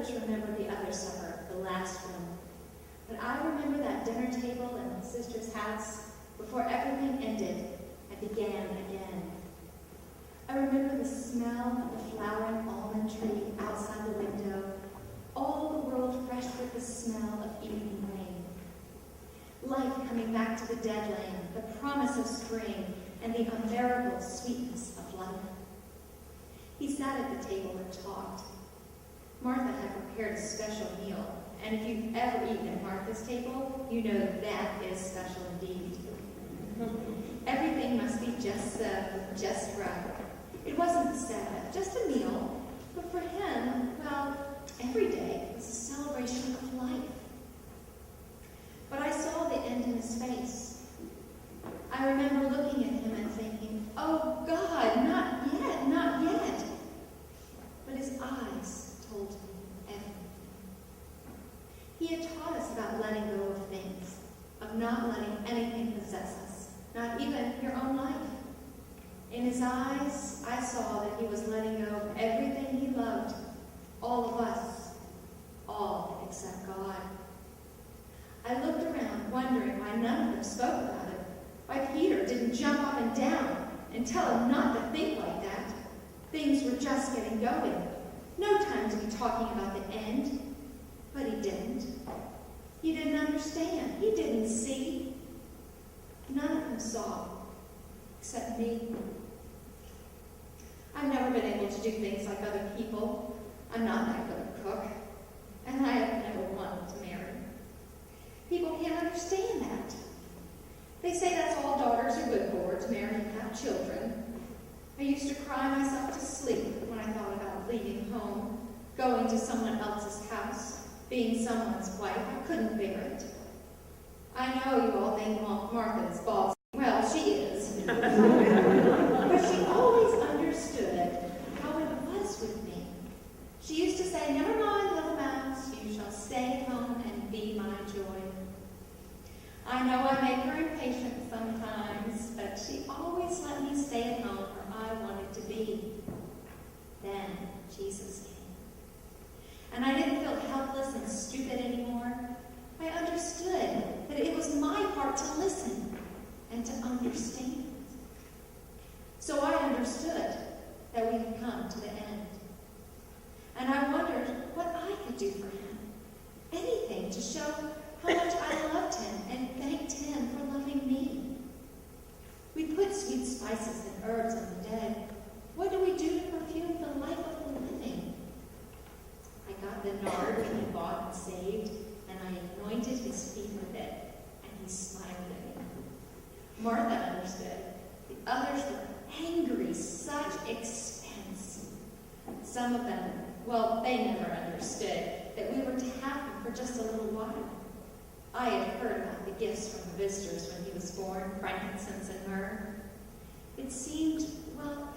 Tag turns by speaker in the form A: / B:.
A: others remember the other supper, the last one. But I remember that dinner table in Sister's house before everything ended and began again. I remember the smell of the flowering almond tree outside the window, all the world fresh with the smell of evening rain. Life coming back to the dead land, the promise of spring, and the unbearable sweetness of life. He sat at the table and talked. Martha had prepared a special meal, and if you've ever eaten at Martha's table, you know that is special indeed. Everything must be just so, just right. It wasn't a Sabbath, just a meal, but for him, well, every day was a celebration of life. But I saw the end in his face. I remember looking at him and thinking, oh God, not yet, not yet. But his eyes told me everything. He had taught us about letting go of things, of not letting anything possess us, not even your own life. In his eyes, I saw that he was letting go of everything he loved, all of us, all except God. I looked around, wondering why none of them spoke about it, why Peter didn't jump up and down and tell him not to think like that. Things were just getting going. No time to be talking about the end. But he didn't. He didn't understand. He didn't see. None of them saw, except me. I've never been able to do things like other people. I'm not that good a cook, and I have never wanted to marry. People can't understand that. They say that's all daughters are good for, to marry and have children. I used to cry myself to sleep when I thought about leaving home, going to someone else's house, being someone's wife. I couldn't bear it. I know you all think Martha is bossy. Well, she is. But she always understood how it was with me. She used to say, never mind, little mouse, you shall stay at home and be my joy. I know I make her impatient sometimes, but she always let me stay at home where I wanted to be. Then Jesus came. And I didn't feel helpless and stupid anymore. I understood that it was my part to listen and to understand. So I understood that we had come to the end. And I wondered what I could do for him. Anything to show how much I loved him and thanked him for loving me. We put sweet spices and herbs on the dead. What do we do to perfume the life of the living? I got the nard that he bought and saved, and I anointed his feet with it, and he smiled at me. Martha understood. The others were angry, such expense. Some of them, well, they never understood that we were to have him for just a little while. I had heard about the gifts from the visitors when he was born, frankincense and myrrh. It seemed, well,